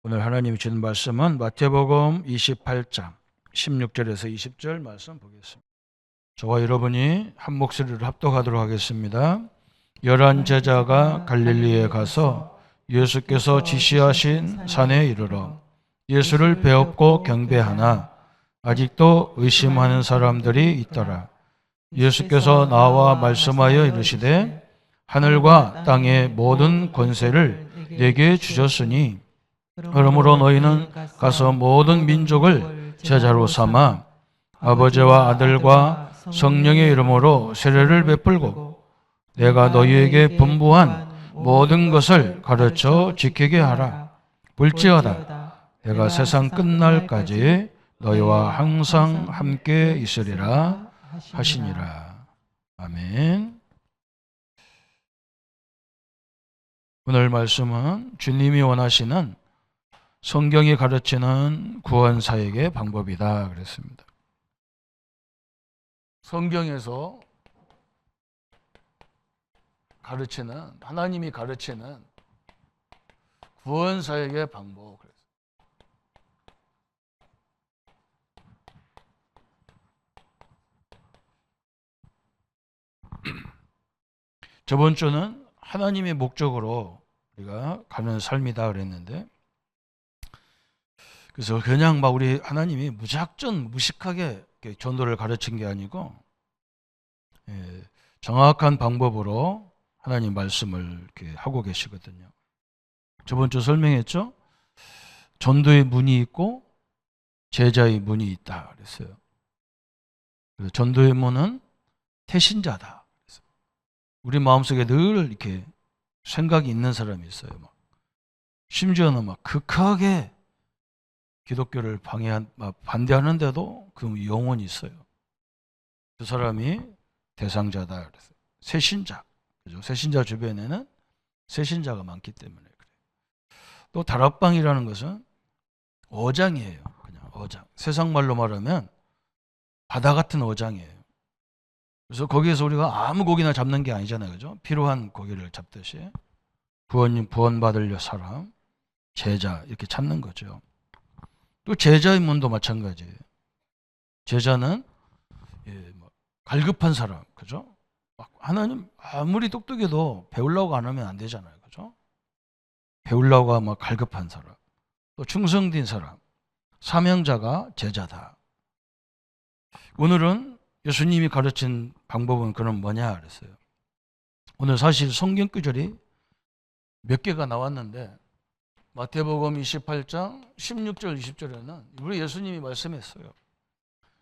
오늘 하나님이 주는 말씀은 마태복음 28장 16절에서 20절 말씀 보겠습니다. 저와 여러분이 한 목소리로 합독하도록 하겠습니다. 11 제자가 갈릴리에 가서 예수께서 지시하신 산에 이르러 예수를 배웁고 경배하나 아직도 의심하는 사람들이 있더라. 예수께서 나와 말씀하여 이르시되 하늘과 땅의 모든 권세를 내게 주셨으니 그러므로 너희는 가서 모든 민족을 제자로 삼아 아버지와 아들과 성령의 이름으로 세례를 베풀고 내가 너희에게 분부한 모든 것을 가르쳐 지키게 하라. 볼지어다 내가 세상 끝날까지 너희와 항상 함께 있으리라 하시니라. 아멘. 오늘 말씀은 주님이 원하시는 성경이 가르치는 구원사역의 방법이다 그랬습니다. 성경에서 가르치는, 하나님이 가르치는 구원사역의 방법. 저번 주는 하나님의 목적으로 우리가 가는 삶이다 그랬는데, 그래서 그냥 막 우리 하나님이 무작정 무식하게 전도를 가르친 게 아니고 정확한 방법으로 하나님 말씀을 이렇게 하고 계시거든요. 저번 주 설명했죠? 전도의 문이 있고 제자의 문이 있다 그랬어요. 그래서 전도의 문은 태신자다. 우리 마음속에 늘 이렇게 생각이 있는 사람이 있어요. 심지어는 극하게 기독교를 반대하는데도 그 영혼이 있어요. 그 사람이 대상자다 그랬어요. 새신자. 그죠? 새신자 주변에는 새신자가 많기 때문에 그래요. 또 다락방이라는 것은 어장이에요. 그냥 어장. 세상 말로 말하면 바다 같은 어장이에요. 그래서 거기에서 우리가 아무 고기나 잡는 게 아니잖아요. 그죠? 필요한 고기를 잡듯이 구원받을 사람, 제자 이렇게 찾는 거죠. 또 제자의 문도 마찬가지예요. 제자는 갈급한 사람, 그죠? 하나님 아무리 똑똑해도 배우려고 안 하면 안 되잖아요, 그죠? 배우려고 하면 갈급한 사람, 또 충성된 사람, 사명자가 제자다. 오늘은 예수님이 가르친 방법은 그럼 뭐냐 그랬어요. 오늘 사실 성경 구절이 몇 개가 나왔는데 마태복음 28장 16절 20절에는 우리 예수님이 말씀했어요.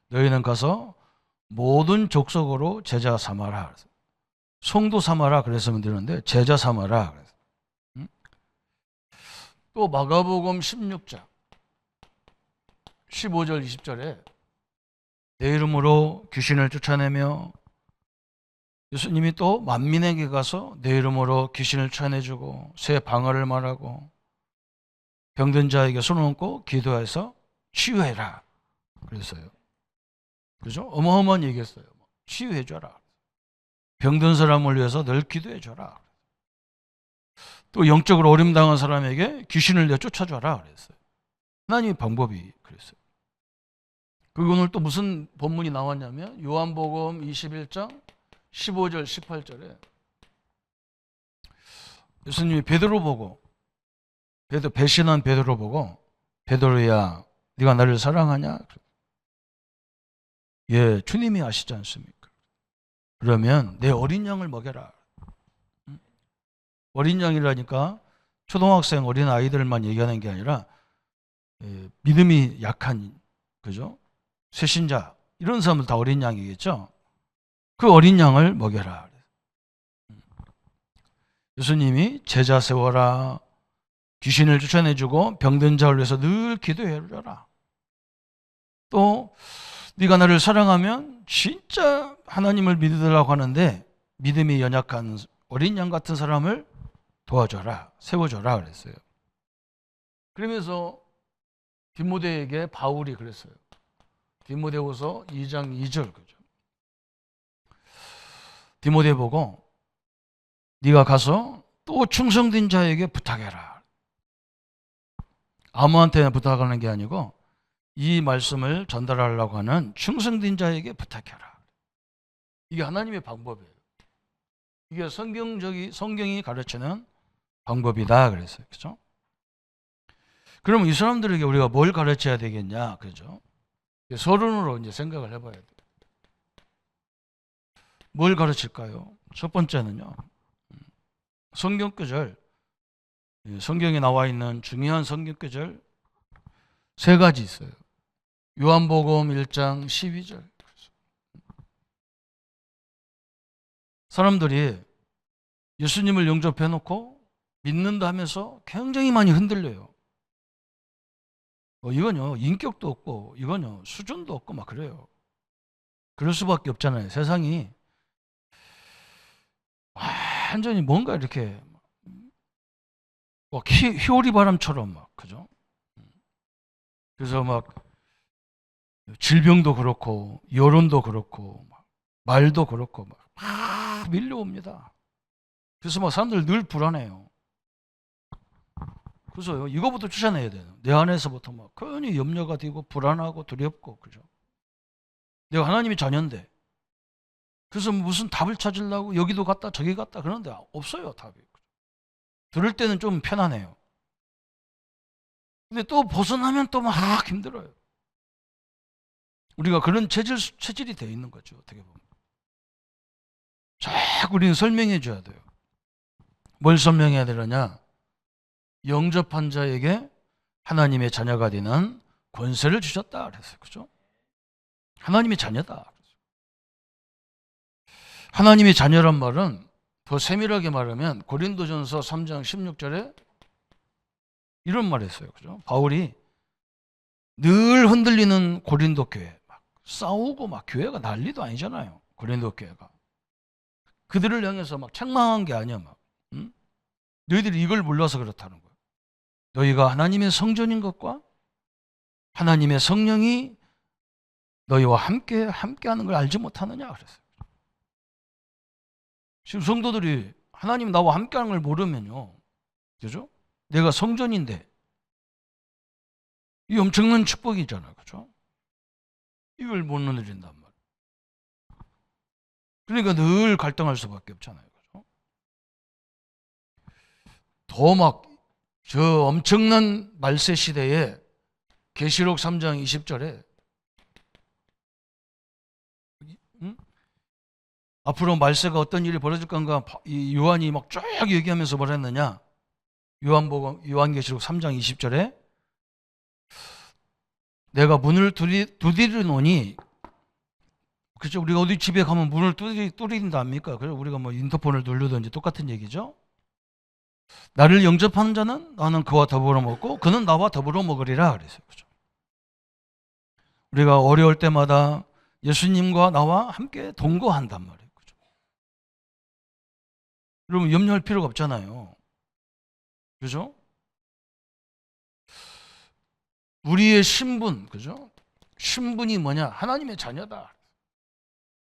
너희는 가서 모든 족속으로 제자 삼아라. 성도 삼아라 그랬으면 되는데 제자 삼아라. 또 마가복음 16장 15절 20절에 내 이름으로 귀신을 쫓아내며 예수님이 또 만민에게 가서 내 이름으로 귀신을 쫓아내주고 새 방언을 말하고 병든 자에게 손을 얹고 기도해서 치유해라 그랬어요. 그죠? 어마어마한 얘기했어요. 치유해줘라. 병든 사람을 위해서 늘 기도해줘라. 또 영적으로 어림당한 사람에게 귀신을 내쫓아줘라 그랬어요. 하나님의 방법이 그랬어요. 그리고 오늘 또 무슨 본문이 나왔냐면 요한복음 21장 15절 18절에 예수님이 베드로 보고 배신한 베드로 보고 베드로야 네가 나를 사랑하냐? 예, 주님이 아시지 않습니까? 그러면 내 어린 양을 먹여라. 어린 양이라니까 초등학생 어린 아이들만 얘기하는 게 아니라 믿음이 약한 그죠? 새신자 이런 사람들 다 어린 양이겠죠? 그 어린 양을 먹여라. 예수님이 제자 세워라. 귀신을 쫓아내주고 병든 자를 위해서 늘 기도해줘라. 또 네가 나를 사랑하면 진짜 하나님을 믿으라고 하는데 믿음이 연약한 어린 양 같은 사람을 도와줘라. 세워줘라 그랬어요. 그러면서 디모데에게 바울이 그랬어요. 디모데후서 2장 2절 그죠? 디모데 보고 네가 가서 또 충성된 자에게 부탁해라. 아무한테나 부탁하는 게 아니고 이 말씀을 전달하려고 하는 충성된 자에게 부탁해라. 이게 하나님의 방법이에요. 이게 성경이 가르치는 방법이다 그랬어요. 그죠? 그럼 이 사람들에게 우리가 뭘 가르쳐야 되겠냐? 그죠? 서론으로 이제 생각을 해봐야 돼요. 뭘 가르칠까요? 첫 번째는요. 성경 구절, 성경에 나와 있는 중요한 성경 구절 세 가지 있어요. 요한복음 1장 12절. 사람들이 예수님을 영접해 놓고 믿는다 하면서 굉장히 많이 흔들려요. 이건요, 인격도 없고, 이건요, 수준도 없고, 막 그래요. 그럴 수밖에 없잖아요. 세상이 완전히 뭔가 이렇게 막 희오리 바람처럼 막, 그죠? 그래서 막 질병도 그렇고, 여론도 그렇고, 말도 그렇고, 막 밀려옵니다. 그래서 막 사람들 늘 불안해요. 그래서 이거부터 쫓아내야 돼요. 내 안에서부터 막 괜히 염려가 되고 불안하고 두렵고, 그죠? 내가 하나님의 자녀인데. 그래서 무슨 답을 찾으려고 여기도 갔다 저기 갔다 그러는데 없어요, 답이. 들을 때는 좀 편안해요. 근데 또 벗어나면 또 막 힘들어요. 우리가 그런 체질이 되어 있는 거죠, 어떻게 보면. 자꾸 우리는 설명해 줘야 돼요. 뭘 설명해야 되느냐? 영접한 자에게 하나님의 자녀가 되는 권세를 주셨다 그랬어요. 그죠? 하나님의 자녀다. 하나님의 자녀란 말은 더 세밀하게 말하면 고린도전서 3장 16절에 이런 말 했어요. 그죠? 바울이 늘 흔들리는 고린도 교회, 막 싸우고 막 교회가 난리도 아니잖아요. 고린도 교회가. 그들을 향해서 막 책망한 게 아니야. 막. 응? 너희들이 이걸 몰라서 그렇다는 거예요. 너희가 하나님의 성전인 것과 하나님의 성령이 너희와 함께하는 걸 알지 못하느냐 그랬어요. 지금 성도들이 하나님 나와 함께하는 걸 모르면요, 그죠? 내가 성전인데 이 엄청난 축복이잖아요, 그죠? 이걸 못 누린단 말이에요. 그러니까 늘 갈등할 수밖에 없잖아요, 그죠? 더 막 저 엄청난 말세 시대에 계시록 3장 20절에 앞으로 말세가 어떤 일이 벌어질 건가 이 요한이 막 쭉 얘기하면서 뭘 했느냐? 요한계시록 3장 20절에 내가 문을 두드리노니, 그죠? 우리가 어디 집에 가면 문을 두드린다 합니까? 그래서 우리가 뭐 인터폰을 누르든지 똑같은 얘기죠. 나를 영접하는 자는 나는 그와 더불어 먹고 그는 나와 더불어 먹으리라 그랬어요. 그죠? 우리가 어려울 때마다 예수님과 나와 함께 동거한단 말이에요. 그죠? 여러분 염려할 필요가 없잖아요. 그죠? 우리의 신분, 그죠? 신분이 뭐냐? 하나님의 자녀다.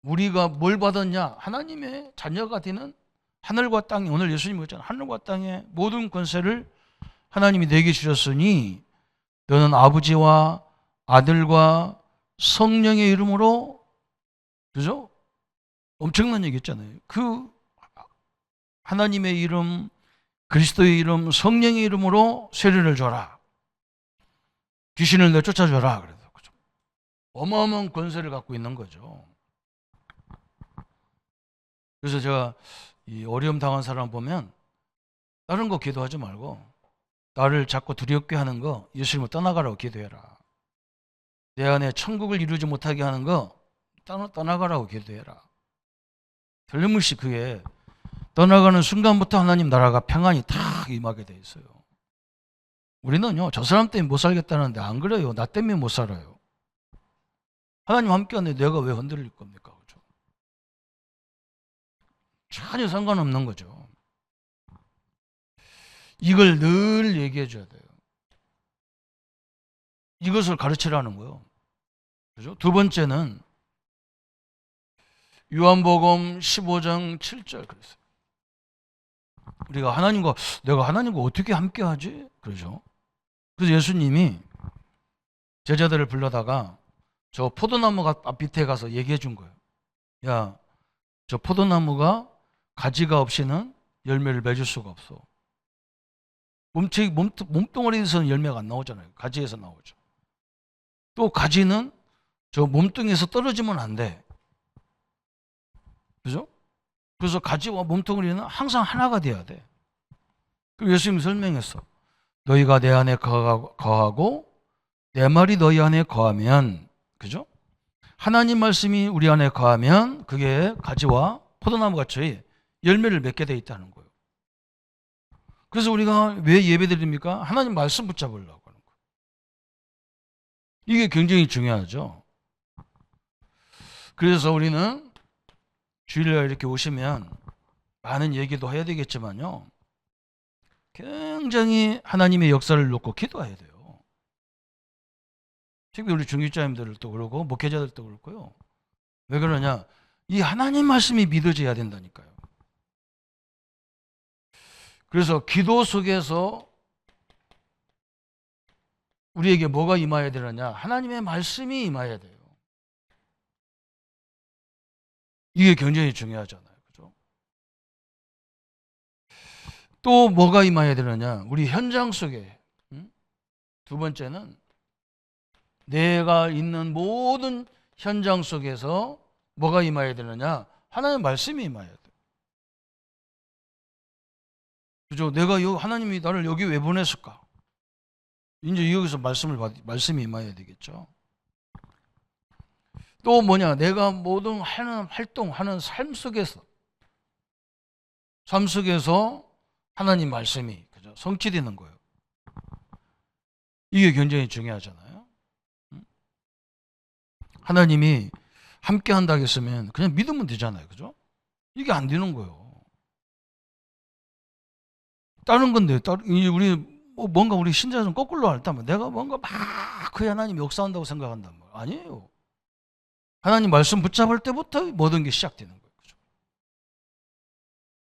우리가 뭘 받았냐? 하나님의 자녀가 되는 하늘과 땅, 오늘 예수님이 그랬잖아요. 하늘과 땅의 모든 권세를 하나님이 내게 주셨으니 너는 아버지와 아들과 성령의 이름으로, 그죠? 엄청난 얘기 했잖아요. 그 하나님의 이름, 그리스도의 이름, 성령의 이름으로 세례를 줘라. 귀신을 내쫓아줘라. 그래서 그죠? 어마어마한 권세를 갖고 있는 거죠. 그래서 제가 이 어려움 당한 사람 보면 다른 거 기도하지 말고 나를 자꾸 두렵게 하는 거 예수님을 떠나가라고 기도해라. 내 안에 천국을 이루지 못하게 하는 거 떠나가라고 기도해라. 틀림없이 그게 떠나가는 순간부터 하나님 나라가 평안이 탁 임하게 돼 있어요. 우리는요, 저 사람 때문에 못 살겠다는데 안 그래요. 나 때문에 못 살아요. 하나님 함께 하는데 내가 왜 흔들릴 겁니까? 그죠? 전혀 상관없는 거죠. 이걸 늘 얘기해 줘야 돼요. 이것을 가르치라는 거예요. 그죠? 두 번째는 요한복음 15장 7절 그랬어요. 우리가 내가 하나님과 어떻게 함께 하지? 그러죠? 그래서 예수님이 제자들을 불러다가 저 포도나무 앞 밑에 가서 얘기해 준 거예요. 야, 저 포도나무가 가지가 없이는 열매를 맺을 수가 없어. 몸뚱어리에서는 열매가 안 나오잖아요. 가지에서 나오죠. 또 가지는 저 몸뚱이에서 떨어지면 안 돼. 그죠? 그래서 가지와 몸뚱어리는 항상 하나가 돼야 돼. 그리고 예수님이 설명했어. 너희가 내 안에 거하고 내 말이 너희 안에 거하면, 그죠? 하나님 말씀이 우리 안에 거하면 그게 가지와 포도나무 같이 열매를 맺게 돼 있다는 거예요. 그래서 우리가 왜 예배드립니까? 하나님 말씀 붙잡으려고 하는 거예요. 이게 굉장히 중요하죠. 그래서 우리는 주일날 이렇게 오시면 많은 얘기도 해야 되겠지만요, 굉장히 하나님의 역사를 놓고 기도해야 돼요. 특히 우리 중직자님들도 그러고 목회자들도 그렇고요. 왜 그러냐? 이 하나님 말씀이 믿어져야 된다니까요. 그래서 기도 속에서 우리에게 뭐가 임해야 되느냐? 하나님의 말씀이 임해야 돼요. 이게 굉장히 중요하잖아요. 그죠? 또 뭐가 임해야 되느냐? 우리 현장 속에. 두 번째는 내가 있는 모든 현장 속에서 뭐가 임해야 되느냐? 하나님의 말씀이 임해야 돼요. 그죠? 하나님이 나를 여기 왜 보냈을까? 이제 여기서 말씀이 임해야 되겠죠. 또 뭐냐? 내가 모든 하는 활동하는 삶 속에서 하나님 말씀이, 그죠? 성취되는 거예요. 이게 굉장히 중요하잖아요. 하나님이 함께 한다고 했으면 그냥 믿으면 되잖아요. 그죠? 이게 안 되는 거예요. 다른 건데, 우리 뭔가 우리 신자는 거꾸로 할다면 내가 뭔가 막 그 하나님 역사한다고 생각한단 말이에요. 아니에요. 하나님 말씀 붙잡을 때부터 모든 게 시작되는 거예요. 그죠?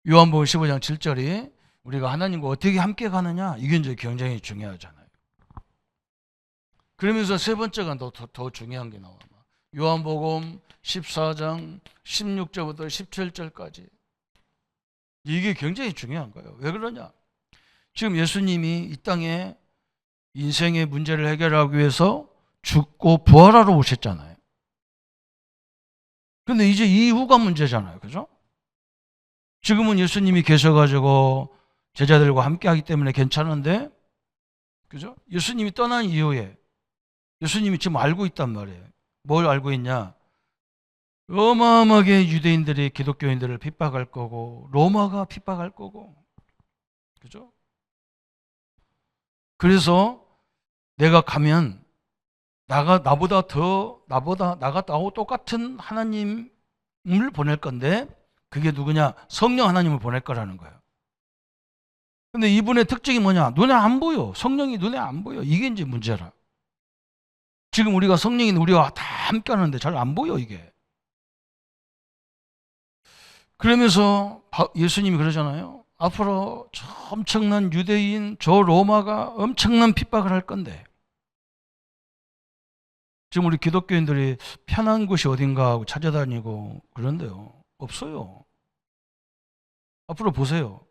요한복음 15장 7절이 우리가 하나님과 어떻게 함께 가느냐, 이게 이제 굉장히 중요하잖아요. 그러면서 세 번째가 더 중요한 게 나와요. 요한복음 14장 16절부터 17절까지. 이게 굉장히 중요한 거예요. 왜 그러냐? 지금 예수님이 이 땅에 인생의 문제를 해결하기 위해서 죽고 부활하러 오셨잖아요. 근데 이제 이후가 문제잖아요. 그죠? 지금은 예수님이 계셔가지고 제자들과 함께 하기 때문에 괜찮은데, 그죠? 예수님이 떠난 이후에 예수님이 지금 알고 있단 말이에요. 뭘 알고 있냐? 어마어마하게 유대인들이 기독교인들을 핍박할 거고, 로마가 핍박할 거고, 그죠? 그래서 내가 가면 나하고 똑같은 하나님을 보낼 건데, 그게 누구냐? 성령 하나님을 보낼 거라는 거예요. 근데 이분의 특징이 뭐냐? 눈에 안 보여. 성령이 눈에 안 보여. 이게 이제 문제라. 지금 우리가 성령이 우리와 다 함께 하는데 잘 안 보여, 이게. 그러면서 예수님이 그러잖아요. 앞으로 저 엄청난 유대인, 저 로마가 엄청난 핍박을 할 건데, 지금 우리 기독교인들이 편한 곳이 어딘가 하고 찾아다니고 그런데요, 없어요. 앞으로 보세요.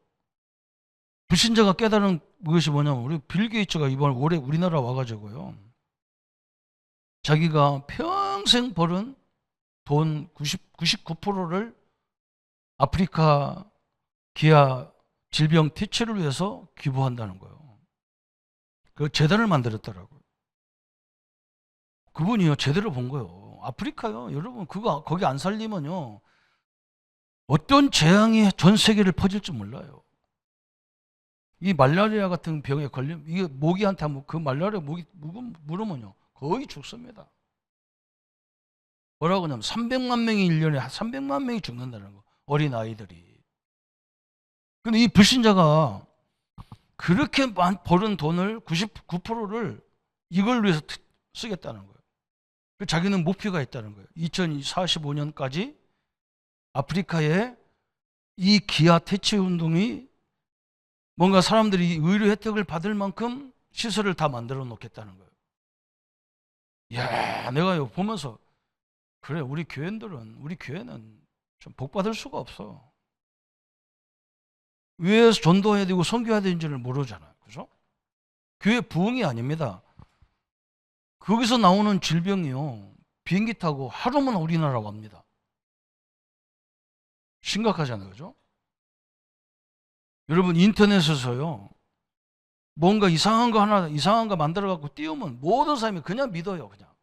불신자가 깨달은 것이 뭐냐면, 우리 빌 게이츠가 이번 올해 우리나라 와가지고요, 자기가 평생 벌은 돈 99%를 아프리카 기아 질병 퇴치를 위해서 기부한다는 거예요. 그 재단을 만들었더라고요. 그분이요, 제대로 본 거예요. 아프리카요, 여러분, 거기 안 살리면요, 어떤 재앙이 전 세계를 퍼질지 몰라요. 이 말라리아 같은 병에 걸리면, 이게 모기한테 그 말라리아 모기 물으면요, 거의 죽습니다. 뭐라고 하냐면 300만 명이 1년에 300만 명이 죽는다는 거, 어린 아이들이. 근데 이 불신자가 그렇게 벌은 돈을 99%를 이걸 위해서 쓰겠다는 거예요. 자기는 목표가 있다는 거예요. 2045년까지 아프리카에 이 기아 퇴치 운동이 뭔가 사람들이 의료 혜택을 받을 만큼 시설을 다 만들어 놓겠다는 거예요. 야, 내가 이거 보면서 그래, 우리 교회는 좀 복받을 수가 없어. 왜 전도해야 되고 선교해야 되는지를 모르잖아요. 그죠? 교회 부흥이 아닙니다. 거기서 나오는 질병이요, 비행기 타고 하루만 우리나라 옵니다. 심각하잖아요. 그죠? 여러분, 인터넷에서요, 뭔가 이상한 거 만들어 갖고 띄우면 모든 사람이 그냥 믿어요. 그냥.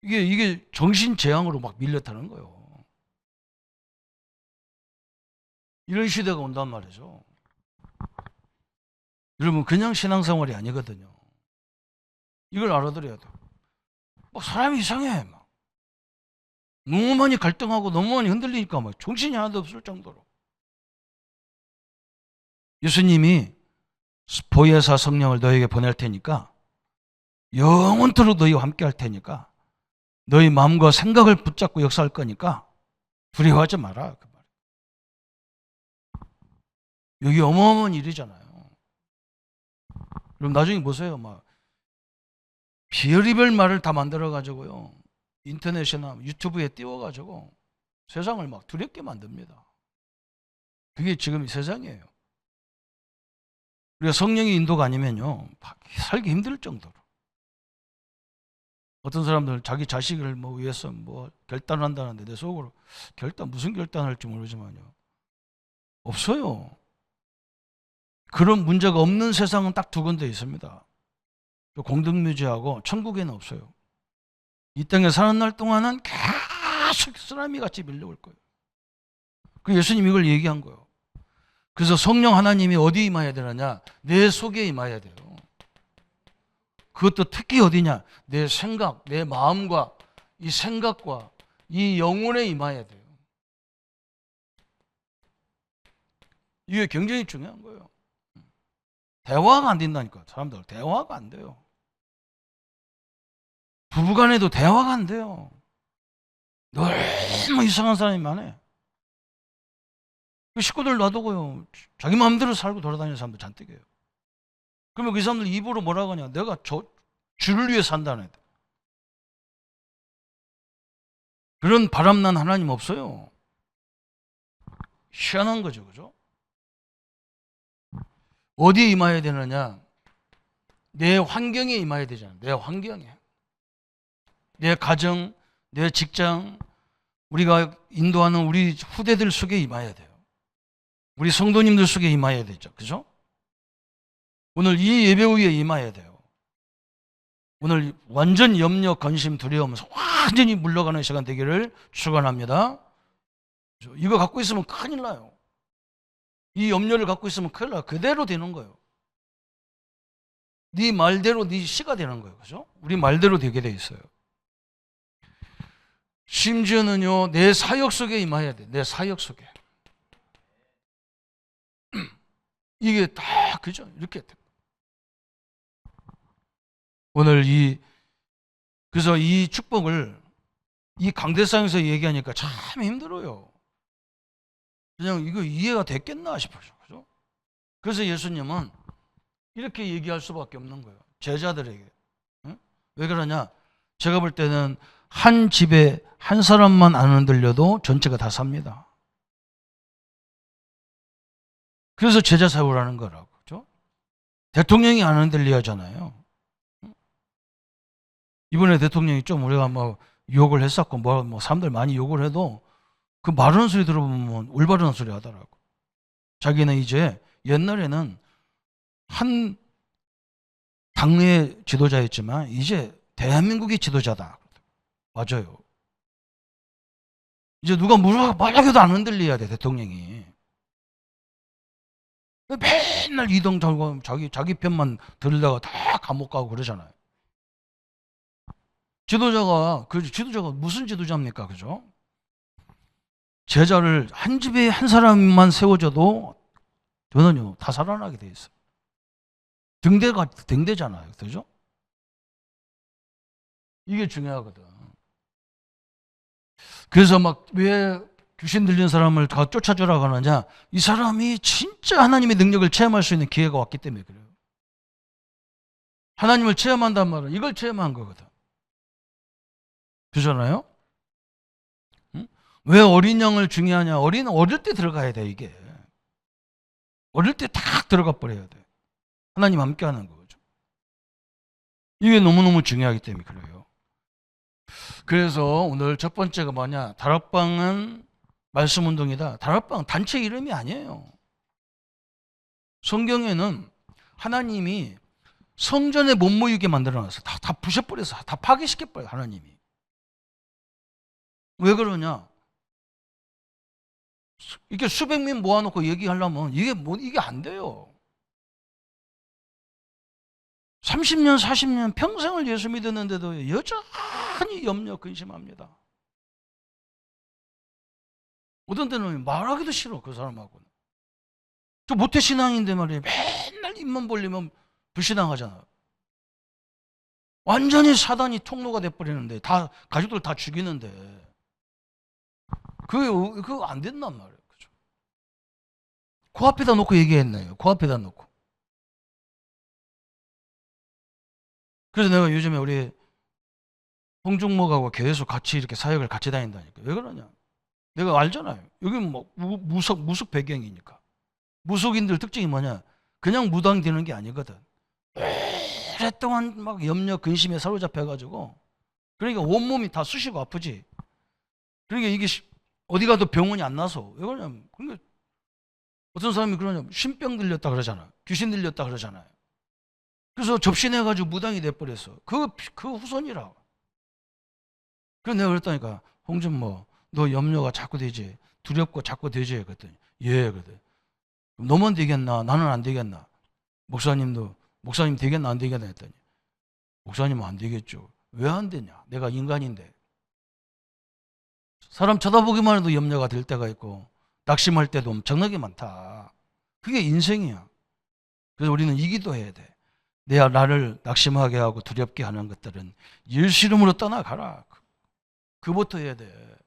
이게 정신재앙으로 막 밀려타는 거예요. 이런 시대가 온단 말이죠. 여러분, 그냥 신앙생활이 아니거든요. 이걸 알아들어야 돼요. 막 사람이 이상해. 막. 너무 많이 갈등하고 너무 많이 흔들리니까 막 정신이 하나도 없을 정도로. 예수님이 보혜사 성령을 너에게 보낼 테니까, 영원토록 너희와 함께 할 테니까, 너희 마음과 생각을 붙잡고 역사할 거니까 두려워하지 마라. 그 말. 여기 어마어마한 일이잖아요. 그럼 나중에 보세요. 막 별의별 말을 다 만들어 가지고요, 인터넷이나 유튜브에 띄워 가지고 세상을 막 두렵게 만듭니다. 그게 지금 이 세상이에요. 우리가 성령의 인도가 아니면요, 살기 힘들 정도로. 어떤 사람들 자기 자식을 위해서 결단을 한다는데, 내 속으로 무슨 결단할지 모르지만요, 없어요. 그런 문제가 없는 세상은 딱 두 군데 있습니다. 공동묘지하고 천국에는 없어요. 이 땅에 사는 날 동안은 계속 쓰나미 같이 밀려올 거예요. 그 예수님이 이걸 얘기한 거예요. 그래서 성령 하나님이 어디 임해야 되느냐? 내 속에 임해야 돼요. 그것도 특히 어디냐? 내 생각, 내 마음과 이 생각과 이 영혼에 임해야 돼요. 이게 굉장히 중요한 거예요. 대화가 안 된다니까. 사람들 대화가 안 돼요. 부부간에도 대화가 안 돼요. 너무 이상한 사람이 많아요. 식구들 놔두고요, 자기 마음대로 살고 돌아다니는 사람도 잔뜩이에요. 그러면 그 사람들 입으로 뭐라고 하냐? 내가 주를 위해 산다는 애들. 그런 바람난 하나님 없어요. 희한한 거죠. 그죠? 어디에 임해야 되느냐? 내 환경에 임해야 되잖아요. 내 환경에. 내 가정, 내 직장, 우리가 인도하는 우리 후대들 속에 임해야 돼요. 우리 성도님들 속에 임해야 되죠. 그죠? 오늘 이 예배 후에 임해야 돼요. 오늘 완전 염려, 근심, 두려움에서 완전히 물러가는 시간 되기를 축원합니다. 이거 갖고 있으면 큰일 나요. 이 염려를 갖고 있으면 큰일 나요. 그대로 되는 거예요. 네 말대로 네 시가 되는 거예요. 그죠? 우리 말대로 되게 돼 있어요. 심지어는요, 내 사역 속에 임해야 돼. 내 사역 속에. 이게 다 그죠? 이렇게 돼. 오늘 그래서 이 축복을 이 강대상에서 얘기하니까 참 힘들어요. 그냥 이거 이해가 됐겠나 싶어요. 그죠? 그래서 예수님은 이렇게 얘기할 수밖에 없는 거예요. 제자들에게. 응? 왜 그러냐? 제가 볼 때는 한 집에 한 사람만 안 흔들려도 전체가 다 삽니다. 그래서 제자 세우라는 거라고. 그죠? 대통령이 안 흔들려야 하잖아요. 이번에 대통령이 좀 우리가 욕을 했었고, 사람들 많이 욕을 해도 그 말하는 소리 들어보면 올바른 소리 하더라고. 자기는 이제 옛날에는 한 당의 지도자였지만 이제 대한민국의 지도자다. 맞아요. 이제 누가 말하게도 안 흔들려야 돼, 대통령이. 맨날 이동 달고 자기 편만 들다가 다 감옥 가고 그러잖아요. 지도자가 무슨 지도자입니까? 그죠? 제자를 한 집에 한 사람만 세워줘도 저는요, 다 살아나게 돼 있어요. 등대잖아요. 그죠? 이게 중요하거든. 그래서 왜 귀신 들린 사람을 다 쫓아주라고 하느냐? 이 사람이 진짜 하나님의 능력을 체험할 수 있는 기회가 왔기 때문에 그래요. 하나님을 체험한단 말은 이걸 체험한 거거든. 그잖아요? 응? 왜 어린 양을 중요하냐? 어린 어릴 때 들어가야 돼, 이게. 어릴 때 탁 들어가 버려야 돼. 하나님 함께 하는 거죠. 이게 너무너무 중요하기 때문에 그래요. 그래서 오늘 첫 번째가 뭐냐? 다락방은 말씀 운동이다. 다락방 단체 이름이 아니에요. 성경에는 하나님이 성전에 못 모이게 만들어놨어. 다 부셔버려서 다 파괴시켜버려요, 하나님이. 왜 그러냐? 이렇게 수백 명 모아놓고 얘기하려면 이게 안 돼요. 30년, 40년 평생을 예수 믿었는데도 여전히 염려, 근심합니다. 어떤 때는 말하기도 싫어, 그 사람하고는. 저 모태신앙인데 말이에요. 맨날 입만 벌리면 불신앙하잖아. 완전히 사단이 통로가 돼버리는데, 가족들 다 죽이는데. 그거 안 된단 말이에요. 그죠? 코앞에다 놓고 얘기했네요. 코앞에다 놓고. 그래서 내가 요즘에 우리 홍중목하고 계속 같이 이렇게 사역을 같이 다닌다니까. 왜 그러냐? 내가 알잖아요. 여기는 뭐 무속 배경이니까. 무속인들 특징이 뭐냐? 그냥 무당되는 게 아니거든. 오랫동안 막 염려, 근심에 사로잡혀가지고, 그러니까 온몸이 다 쑤시고 아프지. 그러니까 이게 어디 가도 병원이 안 나서. 왜 그러냐면, 그러니까 어떤 사람이 그러냐면 신병 들렸다 그러잖아. 귀신 들렸다 그러잖아요. 그래서 접신해가지고 무당이 돼버렸어. 그 후손이라. 그래서 내가 그랬다니까, 홍준모, 너 염려가 자꾸 되지? 두렵고 자꾸 되지? 그랬더니, 예, 그래. 너만 되겠나? 나는 안 되겠나? 목사님 되겠나? 안 되겠나? 했더니, 목사님은 안 되겠죠. 왜 안 되냐? 내가 인간인데. 사람 쳐다보기만 해도 염려가 될 때가 있고, 낙심할 때도 엄청나게 많다. 그게 인생이야. 그래서 우리는 이 기도해야 돼. 나를 낙심하게 하고 두렵게 하는 것들은 예수 이름으로 떠나가라. 그부터 해야 돼.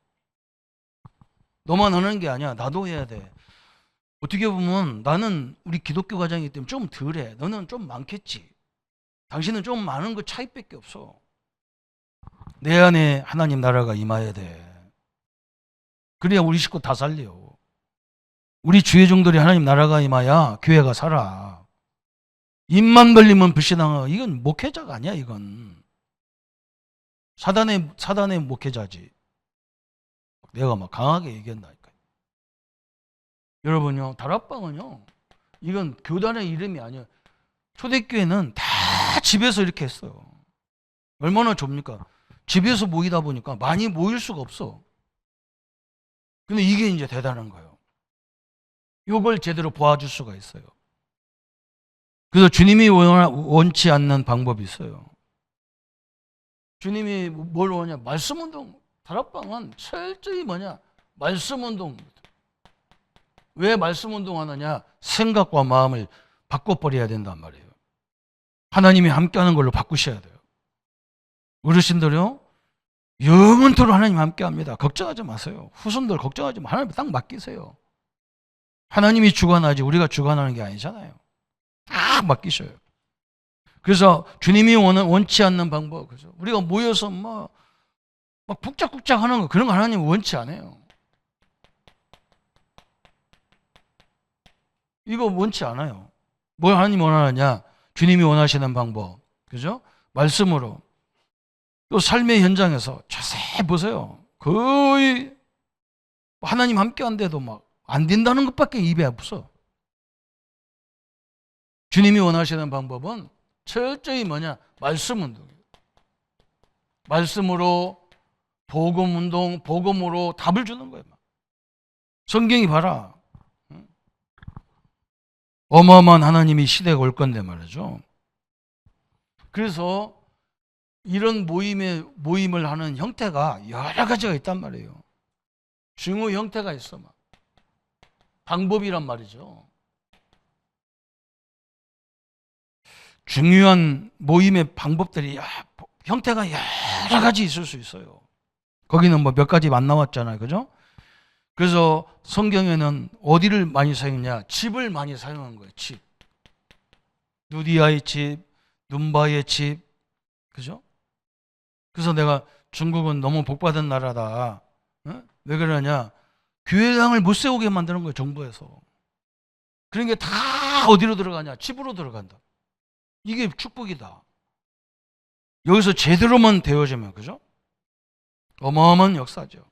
너만 하는 게 아니야. 나도 해야 돼. 어떻게 보면 나는 우리 기독교 가정이기 때문에 좀 덜해. 너는 좀 많겠지. 당신은 좀 많은 것 차이밖에 없어. 내 안에 하나님 나라가 임해야 돼. 그래야 우리 식구 다 살려. 우리 주의 종들이 하나님 나라가 임해야 교회가 살아. 입만 벌리면 불신앙하. 이건 목회자가 아니야. 이건 사단의 목회자지. 내가 막 강하게 얘기한다니까. 여러분요, 다락방은요, 이건 교단의 이름이 아니에요. 초대교회는 다 집에서 이렇게 했어요. 얼마나 좁니까? 집에서 모이다 보니까 많이 모일 수가 없어. 근데 이게 이제 대단한 거예요. 이걸 제대로 보아줄 수가 있어요. 그래서 주님이 원치 않는 방법이 있어요. 주님이 뭘 원하냐? 말씀 운동. 다락방은 철저히 뭐냐? 말씀 운동입니다. 왜 말씀 운동하느냐? 생각과 마음을 바꿔버려야 된단 말이에요. 하나님이 함께하는 걸로 바꾸셔야 돼요. 어르신들요, 영원토록 하나님 함께합니다. 걱정하지 마세요. 후손들 걱정하지 마. 하나님 딱 맡기세요. 하나님이 주관하지 우리가 주관하는 게 아니잖아요. 딱 맡기셔요. 그래서 주님이 원치 않는 방법, 그죠? 우리가 모여서 막 북적북적 하는 거, 그런 거 하나님 원치 않아요. 이거 원치 않아요. 뭘 하나님 원하느냐? 주님이 원하시는 방법, 그죠? 말씀으로. 또 삶의 현장에서 자세히 보세요. 거의 하나님 함께 한데도 막 안 된다는 것밖에 입에 없어. 주님이 원하시는 방법은 철저히 뭐냐? 말씀 운동이에요. 말씀으로, 복음 운동, 복음으로 답을 주는 거예요. 성경이 봐라. 어마어마한 하나님이 시대가 올 건데 말이죠. 그래서 이런 모임을 하는 형태가 여러 가지가 있단 말이에요. 중요 형태가 있어. 막. 방법이란 말이죠. 중요한 모임의 방법들이 형태가 여러 가지 있을 수 있어요. 거기는 뭐 몇 가지 안 나왔잖아요. 그죠? 그래서 성경에는 어디를 많이 사용했냐? 집을 많이 사용한 거예요. 집. 누디아의 집, 눈바의 집, 그죠? 그래서 내가 중국은 너무 복받은 나라다. 어? 왜 그러냐? 교회당을 못 세우게 만드는 거예요, 정부에서. 그런 게 다 어디로 들어가냐? 집으로 들어간다. 이게 축복이다. 여기서 제대로만 되어지면, 그죠? 어마어마한 역사죠.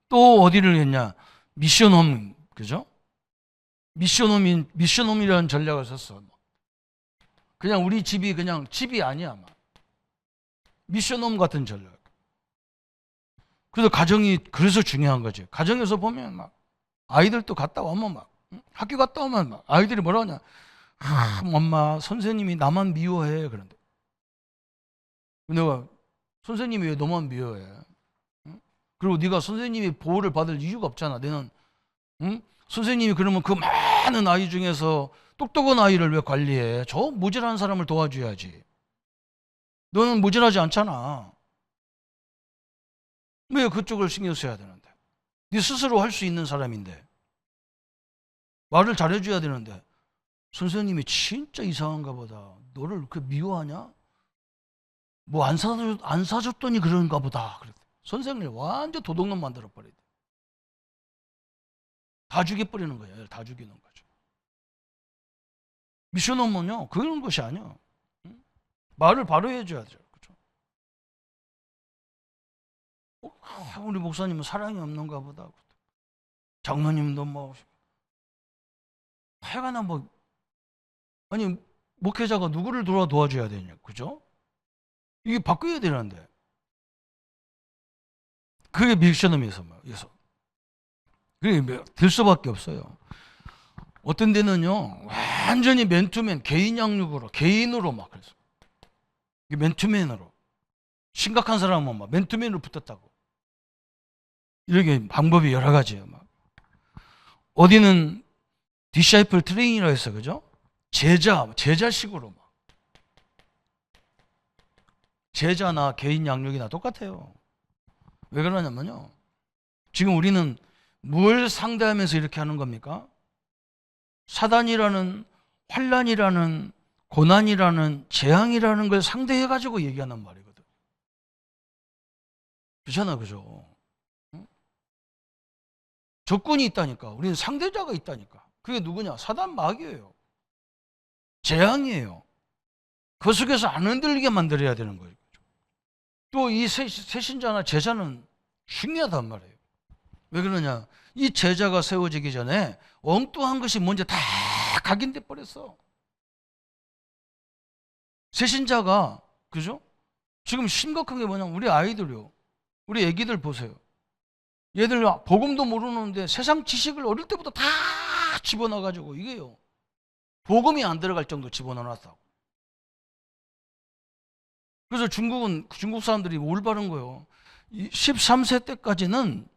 또 어디를 했냐? 미션홈, 그죠? 미션홈이라는 전략을 썼어. 그냥 우리 집이 그냥 집이 아니야, 막. 미션홈 같은 전략. 그래서 가정이 그래서 중요한 거지. 가정에서 보면 막 아이들도 갔다 오면 막 학교 갔다 오면 막 아이들이 뭐라 하냐? 엄마 선생님이 나만 미워해 그런데. 내가 선생님이 왜 너만 미워해? 그리고 네가 선생님이 보호를 받을 이유가 없잖아. 너는 선생님이 그러면 그 많은 아이 중에서 똑똑한 아이를 왜 관리해? 저 모질한 사람을 도와줘야지. 너는 모질하지 않잖아. 왜 그쪽을 신경 써야 되는데? 네 스스로 할 수 있는 사람인데. 말을 잘해줘야 되는데. 선생님이 진짜 이상한가 보다. 너를 그렇게 미워하냐? 뭐 안 사줬더니 그런가 보다. 그랬대. 선생님을 완전 도둑놈 만들어버리대. 다 죽여버리는 거예요. 다 죽이는 거죠. 미션홈은요, 그런 것이 아니야. 말을 바로 해줘야 돼요. 그렇죠? 우리 목사님은 사랑이 없는가 보다. 장로님도 뭐, 하여간에 뭐, 아니, 목회자가 누구를 도와줘야 되냐. 그죠? 이게 바꿔야 되는데. 그게 미션홈에서. 그게 될 수밖에 없어요. 어떤 데는요, 완전히 맨투맨, 개인 양육으로, 개인으로 막 그래서. 맨투맨으로. 심각한 사람은 막 맨투맨으로 붙었다고. 이렇게 방법이 여러 가지예요. 막. 어디는 디사이플 트레이닝이라고 했어, 그죠? 제자식으로 막. 제자나 개인 양육이나 똑같아요. 왜 그러냐면요. 지금 우리는 뭘 상대하면서 이렇게 하는 겁니까? 사단이라는 환난이라는 고난이라는 재앙이라는 걸 상대해가지고 얘기하는 말이거든. 그렇잖아, 그죠? 응? 적군이 있다니까. 우리는 상대자가 있다니까. 그게 누구냐? 사단 마귀예요. 재앙이에요. 그 속에서 안 흔들리게 만들어야 되는 거예요. 또 이 새신자나 제자는 중요하단 말이에요. 왜 그러냐? 이 제자가 세워지기 전에 엉뚱한 것이 먼저 다 각인돼 버렸어. 새신자가, 그죠? 지금 심각한 게 뭐냐면 우리 아이들요. 우리 애기들 보세요. 얘들 복음도 모르는데 세상 지식을 어릴 때부터 다 집어넣어가지고 이게요. 복음이 안 들어갈 정도 집어넣어놨다고. 그래서 중국 사람들이 올바른 거예요. 13세 때까지는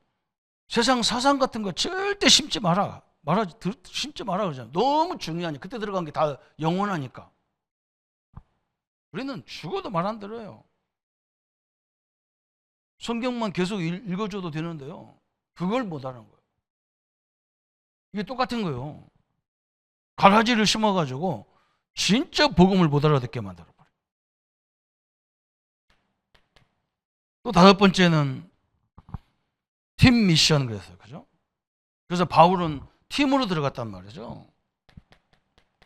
세상 사상 같은 거 절대 심지 마라. 심지 마라 그러잖아요. 너무 중요하니. 그때 들어간 게 다 영원하니까. 우리는 죽어도 말 안 들어요. 성경만 계속 읽어줘도 되는데요. 그걸 못 하는 거예요. 이게 똑같은 거예요. 가라지를 심어가지고 진짜 복음을 못 알아듣게 만들어버려요. 또 다섯 번째는 팀 미션 그랬어요. 그죠? 그래서 바울은 팀으로 들어갔단 말이죠.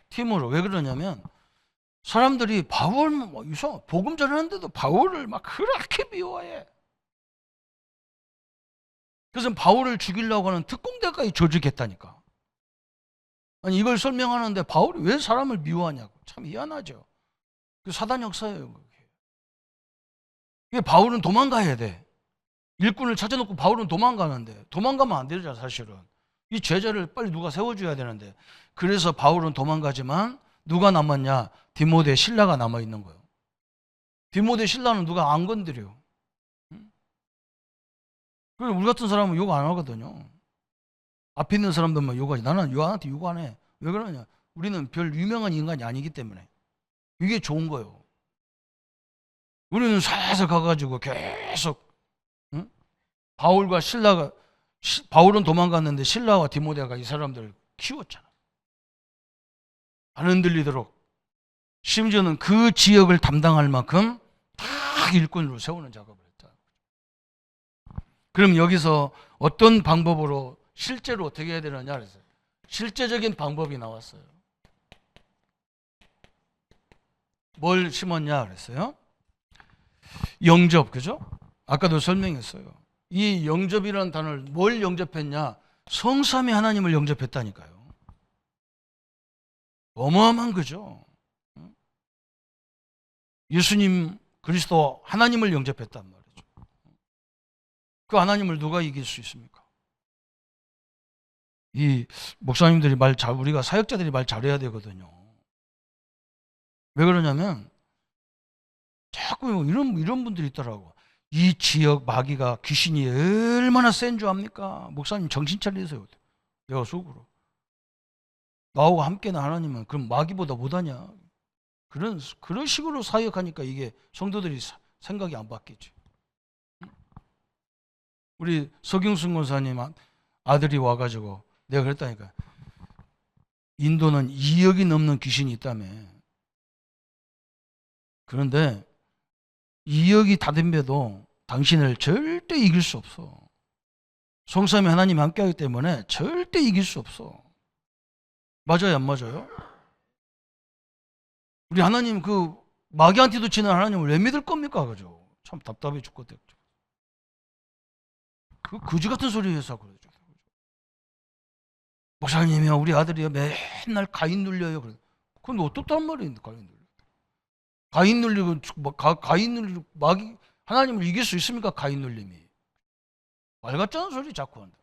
팀으로. 왜 그러냐면 사람들이 바울 복음 전하는데도 바울을 막 그렇게 미워해. 그래서 바울을 죽이려고 하는 특공대까지 조직했다니까. 아니 이걸 설명하는데 바울이 왜 사람을 미워하냐고. 참 희한하죠. 그 사단 역사예요. 그게 바울은 도망가야 돼. 일꾼을 찾아놓고 바울은 도망가는데 도망가면 안 되잖아 사실은. 이 제자를 빨리 누가 세워줘야 되는데 그래서 바울은 도망가지만 누가 남았냐? 디모데 신라가 남아있는 거예요. 디모데 신라는 누가 안 건드려. 그리고 우리 같은 사람은 욕 안 하거든요. 앞에 있는 사람들만 욕하지. 나는 요한한테 욕 안 해. 왜 그러냐? 우리는 별 유명한 인간이 아니기 때문에. 이게 좋은 거예요. 우리는 살살 가가지고 계속 바울과 신라가 바울은 도망갔는데 신라와 디모데가 이 사람들을 키웠잖아. 안 흔들리도록 심지어는 그 지역을 담당할 만큼 다 일꾼으로 세우는 작업을 했다. 그럼 여기서 어떤 방법으로 실제로 어떻게 해야 되느냐 그랬어요. 실제적인 방법이 나왔어요. 뭘 심었냐 그랬어요. 영접, 그죠? 아까도 설명했어요. 이 영접이라는 단어를 뭘 영접했냐? 성삼위 하나님을 영접했다니까요. 어마어마한 거죠. 예수님 그리스도 하나님을 영접했단 말이죠. 그 하나님을 누가 이길 수 있습니까? 이 목사님들이 우리가 사역자들이 말 잘해야 되거든요. 왜 그러냐면 자꾸 이런 분들이 있더라고. 이 지역 마귀가 귀신이 얼마나 센 줄 압니까? 목사님 정신 차리세요. 내가 속으로. 나하고 함께는 하나님은 그럼 마귀보다 못하냐? 그런 식으로 사역하니까 이게 성도들이 생각이 안 바뀌지. 우리 서경순 권사님 아들이 와가지고 내가 그랬다니까. 인도는 2억이 넘는 귀신이 있다며. 그런데 2억이 다 덤벼도 당신을 절대 이길 수 없어. 성삼위 하나님이 함께하기 때문에 절대 이길 수 없어. 맞아요, 안 맞아요? 우리 하나님 그 마귀한테도 지는 하나님을 왜 믿을 겁니까? 그죠? 참 답답해 죽겠대. 그 거지 같은 소리 해서 그러죠. 목사님이요, 우리 아들이요 맨날 가인 눌려요. 그래. 그건 어떻단 말이에요, 가인 눌려. 가인 눌리고 가인 눌리고 마귀 하나님을 이길 수 있습니까? 가인 눌림이. 말 같잖아 소리 자꾸 한다.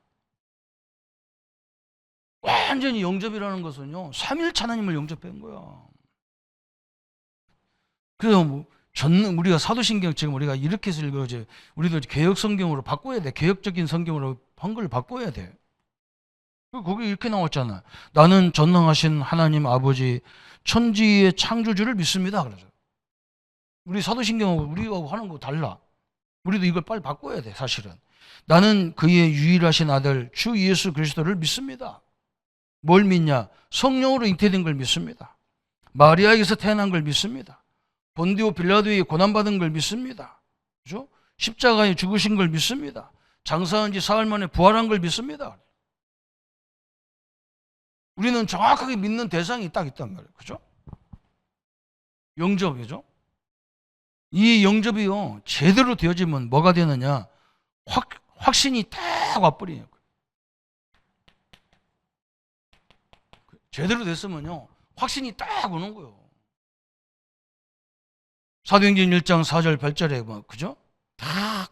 완전히 영접이라는 것은요, 삼일체 하나님을 영접한 거야. 그래서 우리가 사도신경 지금 우리가 이렇게 해서 읽어야지. 우리도 개혁 성경으로 바꿔야 돼. 개혁적인 성경으로 한글을 바꿔야 돼. 거기 이렇게 나왔잖아. 나는 전능하신 하나님 아버지 천지의 창조주를 믿습니다. 그러죠. 우리 사도신경하고 우리가 하는 거 달라. 우리도 이걸 빨리 바꿔야 돼, 사실은. 나는 그의 유일하신 아들 주 예수 그리스도를 믿습니다. 뭘 믿냐? 성령으로 잉태된 걸 믿습니다. 마리아에게서 태어난 걸 믿습니다. 본디오 빌라도에게 고난받은 걸 믿습니다. 그죠? 십자가에 죽으신 걸 믿습니다. 장사한 지 사흘 만에 부활한 걸 믿습니다. 우리는 정확하게 믿는 대상이 딱 있단 말이에요. 그죠? 영접이죠. 이 영접이요, 제대로 되어지면 뭐가 되느냐? 확신이 딱 와버리는 거예요. 제대로 됐으면요, 확신이 딱 오는 거예요. 사도행전 1장 4절 8절에 그죠? 딱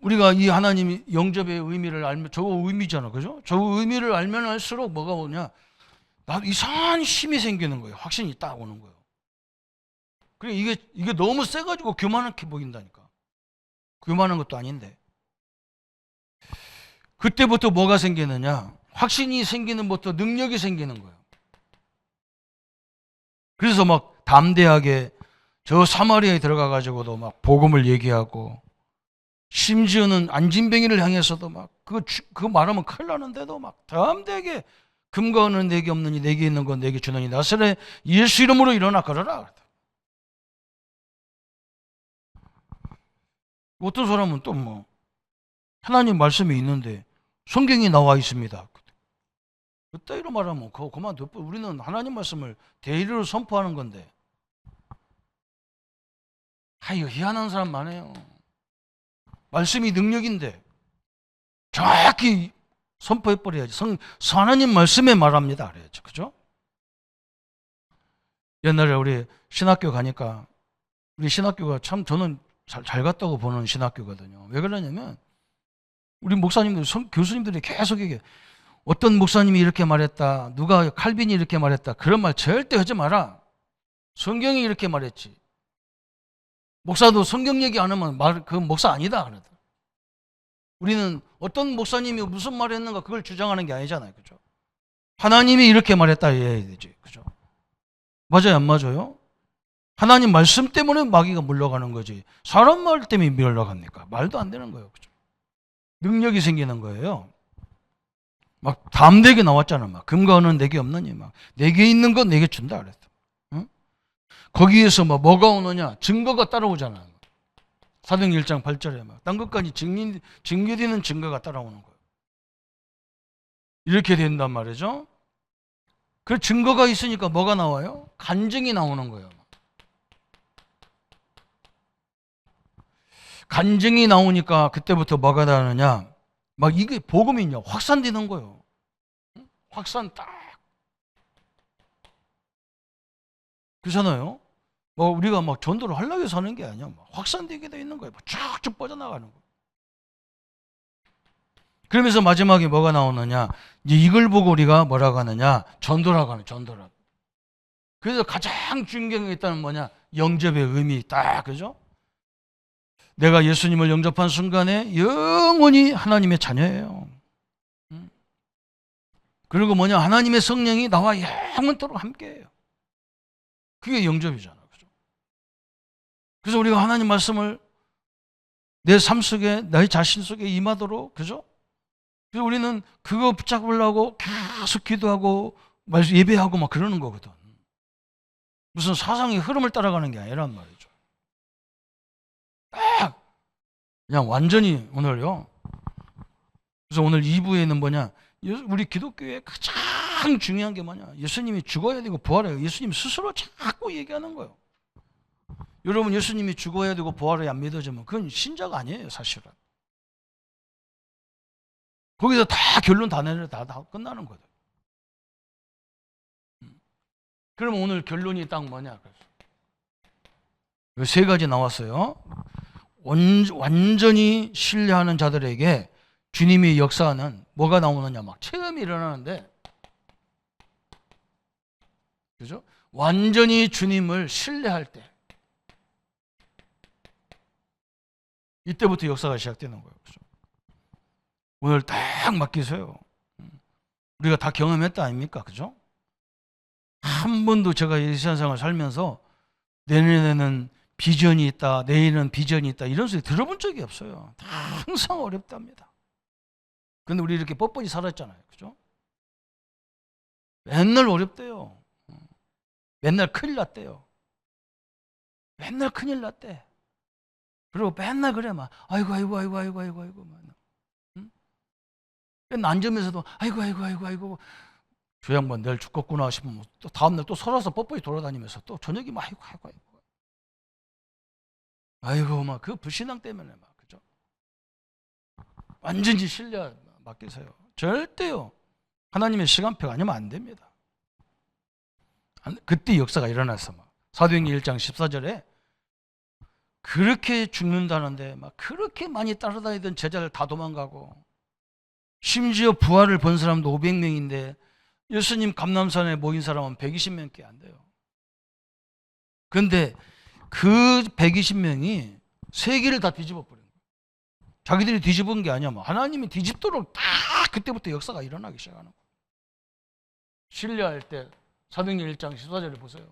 우리가 이 하나님이 영접의 의미를 알면 저 의미잖아, 그죠? 저 의미를 알면 알수록 뭐가 오냐? 나도 이상한 힘이 생기는 거예요. 확신이 딱 오는 거예요. 그래 이게 너무 세가지고 교만하게 보인다니까. 교만한 것도 아닌데. 그때부터 뭐가 생기느냐? 확신이 생기는 것부터 능력이 생기는 거예요. 그래서 막 담대하게 저 사마리아에 들어가가지고도 막 복음을 얘기하고, 심지어는 안진뱅이를 향해서도 막 그거 말하면 큰일 나는데도 막 담대하게 금과 은은 내게 없느니 내게 있는 건 내게 주느니 나사렛 예수 이름으로 일어나 걸어라. 어떤 사람은 또 뭐 하나님 말씀이 있는데 성경이 나와 있습니다. 그따위로 말하면 그만 둬. 우리는 하나님 말씀을 대리로 선포하는 건데. 이거 희한한 사람 많아요. 말씀이 능력인데 정확히 선포해버려야지. 하나님 말씀에 말합니다. 그래야죠. 그죠? 옛날에 우리 신학교 가니까, 우리 신학교가 참 저는 잘 갔다고 보는 신학교거든요. 왜 그러냐면 우리 목사님들, 교수님들이 계속 얘기해. 어떤 목사님이 이렇게 말했다, 누가 칼빈이 이렇게 말했다, 그런 말 절대 하지 마라. 성경이 이렇게 말했지. 목사도 성경 얘기 안 하면 그 목사 아니다 그러더라. 우리는 어떤 목사님이 무슨 말을 했는가 그걸 주장하는 게 아니잖아요. 그죠? 하나님이 이렇게 말했다 해야 되지. 그죠? 맞아요, 안 맞아요? 하나님 말씀 때문에 마귀가 물러가는 거지. 사람 말 때문에 물러갑니까? 말도 안 되는 거예요. 그죠? 능력이 생기는 거예요. 막 담대게 나왔잖아. 막 금과 은은 내게 없느니 막 내게 있는 건 내게 준다 그랬어. 응? 거기에서 뭐가 오느냐? 증거가 따라오잖아. 사도행전 1장 8절에 막 딴 것까지 증거되는 증거가 따라오는 거예요. 이렇게 된단 말이죠. 그 증거가 있으니까 뭐가 나와요? 간증이 나오는 거예요. 간증이 나오니까 그때부터 뭐가 나느냐? 막 이게 복음이 확산되는 거예요. 확산 딱. 그렇잖아요. 뭐 우리가 막 전도를 하려고 해서 하는 게 아니야. 막 확산되게 돼 있는 거예요. 쭉쭉 뻗어나가는 거예요. 그러면서 마지막에 뭐가 나오느냐? 이제 이걸 보고 우리가 뭐라고 하느냐? 전도라고 하는 전도라고. 그래서 가장 중요한 게 뭐냐? 영접의 의미 딱 그죠? 내가 예수님을 영접한 순간에 영원히 하나님의 자녀예요. 그리고 뭐냐? 하나님의 성령이 나와 영원토록 함께해요. 그게 영접이잖아. 그죠? 그래서 우리가 하나님 말씀을 내 삶 속에, 내 자신 속에 임하도록, 그죠? 그래서 우리는 그거 붙잡으려고 계속 기도하고, 예배하고 막 그러는 거거든. 무슨 사상의 흐름을 따라가는 게 아니란 말이죠. 딱! 그냥 완전히 오늘요. 그래서 오늘 2부에는 뭐냐? 우리 기독교의 가장 중요한 게 뭐냐? 예수님이 죽어야 되고 부활해요. 예수님 스스로 자꾸 얘기하는 거예요. 여러분 예수님이 죽어야 되고 부활해 안 믿어지면 그건 신자가 아니에요 사실은. 거기서 다 결론 다 내려 다 끝나는 거예요. 그러면 오늘 결론이 딱 뭐냐? 세 가지 나왔어요. 완전히 신뢰하는 자들에게 주님의 역사는 뭐가 나오느냐? 막 체험이 일어나는데, 그죠? 완전히 주님을 신뢰할 때, 이때부터 역사가 시작되는 거예요. 그죠? 오늘 딱 맡기세요. 우리가 다 경험했다 아닙니까? 그죠? 한 번도 제가 이 세상을 살면서 내년에는 비전이 있다, 내일은 비전이 있다 이런 소리 들어본 적이 없어요. 항상 어렵답니다. 근데 우리 이렇게 뻣뻣이 살았잖아요. 그죠? 맨날 어렵대요. 맨날 큰일 났대요. 맨날 큰일 났대. 그리고 맨날 그래 막 아이고 막. 응? 난점에서도 아이고 저 양반 내일 죽겠구나 싶으면 또 다음날 또 설아서 뻣뻣이 돌아다니면서 또 저녁에 막 아이고 막 그 불신앙 때문에 막 그죠? 완전히 신뢰 맡기세요. 절대요. 하나님의 시간표가 아니면 안 됩니다. 그때 역사가 일어났어. 막 사도행전 1장 14절에 그렇게 죽는다는데 막 그렇게 많이 따라다니던 제자들 다 도망가고 심지어 부활을 본 사람도 500명인데 예수님 감람산에 모인 사람은 120명밖에 안 돼요. 그런데 그 120명이 세계를 다 뒤집어 버린 거예요. 자기들이 뒤집은 게 아니야. 하나님이 뒤집도록 딱 그때부터 역사가 일어나기 시작하는 거예요. 신뢰할 때 사도행전 1장 14절을 보세요.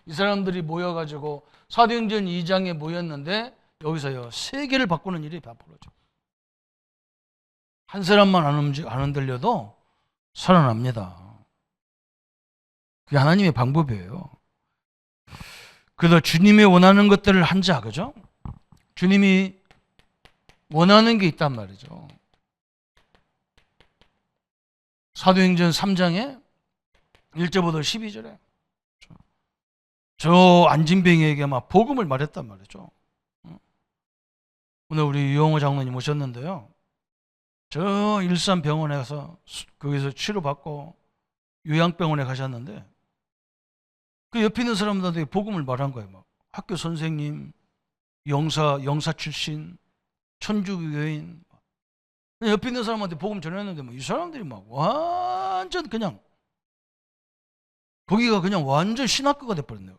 이 사람들이 모여가지고 사도행전 2장에 모였는데 여기서요 세계를 바꾸는 일이 다 벌어져. 한 사람만 안 흔들려도 살아납니다. 그게 하나님의 방법이에요. 그래서 주님이 원하는 것들을 한 자, 그죠? 주님이 원하는 게 있단 말이죠. 사도행전 3장에 1절부터 12절에 저 안진뱅이에게 막 복음을 말했단 말이죠. 오늘 우리 유영호 장로님 오셨는데요. 저 일산병원에 가서 거기서 치료받고 요양병원에 가셨는데 그 옆에 있는 사람들한테 복음을 말한 거예요. 막 학교 선생님, 영사 출신, 천주교인. 옆에 있는 사람한테 복음 전했는데 뭐 이 사람들이 막 완전 그냥 거기가 그냥 완전 신학교가 돼버렸네요.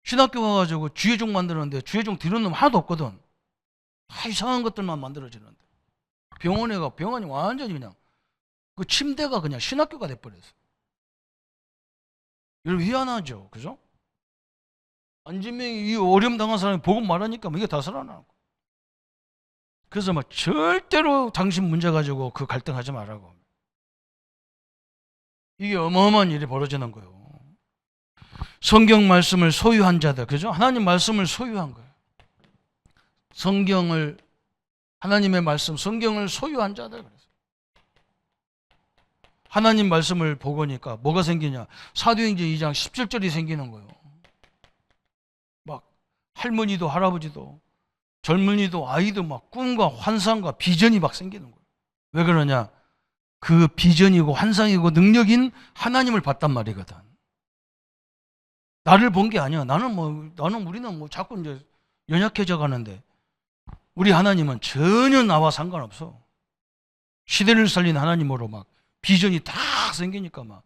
신학교 가가지고 주의종 만드는데 주의종 들은 놈 하나도 없거든. 다 이상한 것들만 만들어지는데 병원에 가 병원이 완전히 그냥 그 침대가 그냥 신학교가 돼버렸어. 여러분 희한하죠, 그죠? 안진명이 이 어려움 당한 사람이 복음 말하니까 이게 다 살아나는 거야. 그래서 막 절대로 당신 문제 가지고 그 갈등하지 말라고. 이게 어마어마한 일이 벌어지는 거예요. 성경 말씀을 소유한 자들, 그죠? 하나님 말씀을 소유한 거예요. 성경을, 하나님의 말씀, 성경을 소유한 자들. 하나님 말씀을 보고니까 뭐가 생기냐? 사도행전 2장 17절이 생기는 거예요. 막 할머니도 할아버지도 젊은이도 아이도 막 꿈과 환상과 비전이 막 생기는 거예요. 왜 그러냐? 그 비전이고 환상이고 능력인 하나님을 봤단 말이거든. 나를 본 게 아니야. 우리는 뭐 자꾸 이제 연약해져 가는데 우리 하나님은 전혀 나와 상관없어. 시대를 살린 하나님으로 막 비전이 다 생기니까 막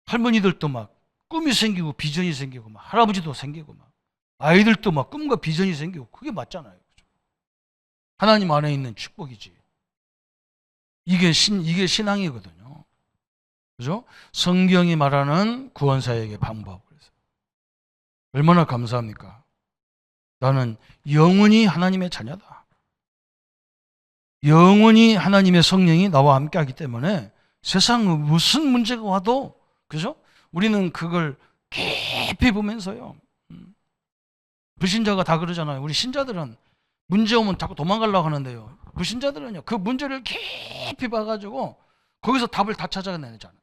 할머니들도 막 꿈이 생기고 비전이 생기고 막 할아버지도 생기고 막 아이들도 막 꿈과 비전이 생기고 그게 맞잖아요. 하나님 안에 있는 축복이지. 이게 신앙이거든요. 그죠? 성경이 말하는 구원사역의 방법. 얼마나 감사합니까? 나는 영원히 하나님의 자녀다. 영원히 하나님의 성령이 나와 함께 하기 때문에 세상 무슨 문제가 와도, 그죠? 우리는 그걸 깊이 보면서요. 불신자가 다 그러잖아요. 우리 신자들은 문제 오면 자꾸 도망가려고 하는데요. 불신자들은요, 그 문제를 깊이 봐가지고 거기서 답을 다 찾아내잖아요.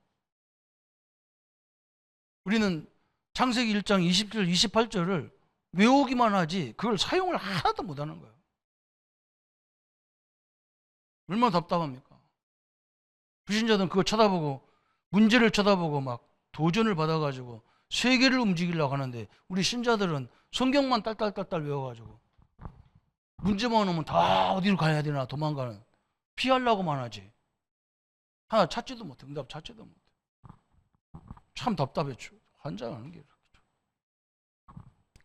우리는 창세기 1장 20절, 28절을 외우기만 하지 그걸 사용을 하나도 못하는 거예요. 얼마나 답답합니까? 불신자들은 그거 쳐다보고 문제를 쳐다보고 막 도전을 받아가지고 세계를 움직이려고 하는데 우리 신자들은 성경만 딸딸딸딸 외워가지고 문제만 오면 다 어디로 가야 되나 도망가는, 피하려고만 하지 하나 찾지도 못해. 응답 찾지도 못해. 참 답답했죠. 환장하는 게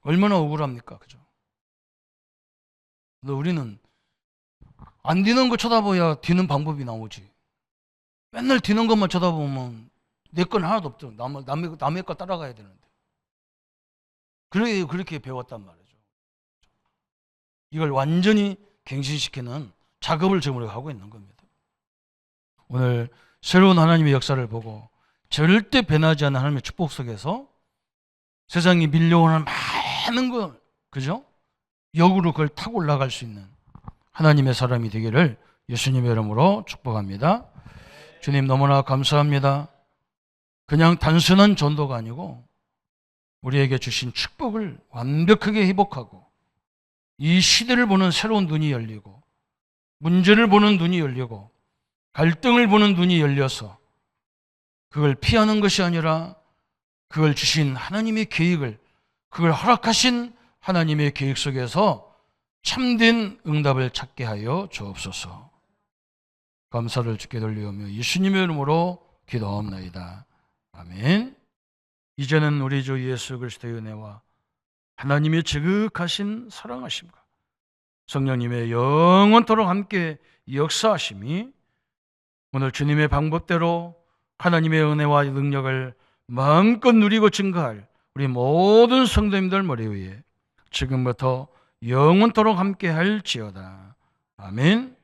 얼마나 억울합니까? 그죠? 근데 우리는 안 뒤는 거 쳐다봐야 뒤는 방법이 나오지. 맨날 뒤는 것만 쳐다보면 내 건 하나도 없죠. 남의 거 따라가야 되는데. 그렇게 배웠단 말이죠. 이걸 완전히 갱신시키는 작업을 지금 우리가 하고 있는 겁니다. 오늘 새로운 하나님의 역사를 보고 절대 변하지 않는 하나님의 축복 속에서 세상이 밀려오는 많은 것, 그죠? 역으로 그걸 타고 올라갈 수 있는 하나님의 사람이 되기를 예수님의 이름으로 축복합니다. 주님 너무나 감사합니다. 그냥 단순한 전도가 아니고 우리에게 주신 축복을 완벽하게 회복하고 이 시대를 보는 새로운 눈이 열리고 문제를 보는 눈이 열리고 갈등을 보는 눈이 열려서 그걸 피하는 것이 아니라 그걸 주신 하나님의 계획을, 그걸 허락하신 하나님의 계획 속에서 참된 응답을 찾게 하여 주옵소서. 감사를 주께 돌리오며 예수님의 이름으로 기도하옵나이다. 아멘. 이제는 우리 주 예수 그리스도의 은혜와 하나님의 지극하신 사랑하심과 성령님의 영원토록 함께 역사하심이 오늘 주님의 방법대로 하나님의 은혜와 능력을 마음껏 누리고 증거할 우리 모든 성도님들 머리 위에 지금부터 영원토록 함께 할지어다. 아멘.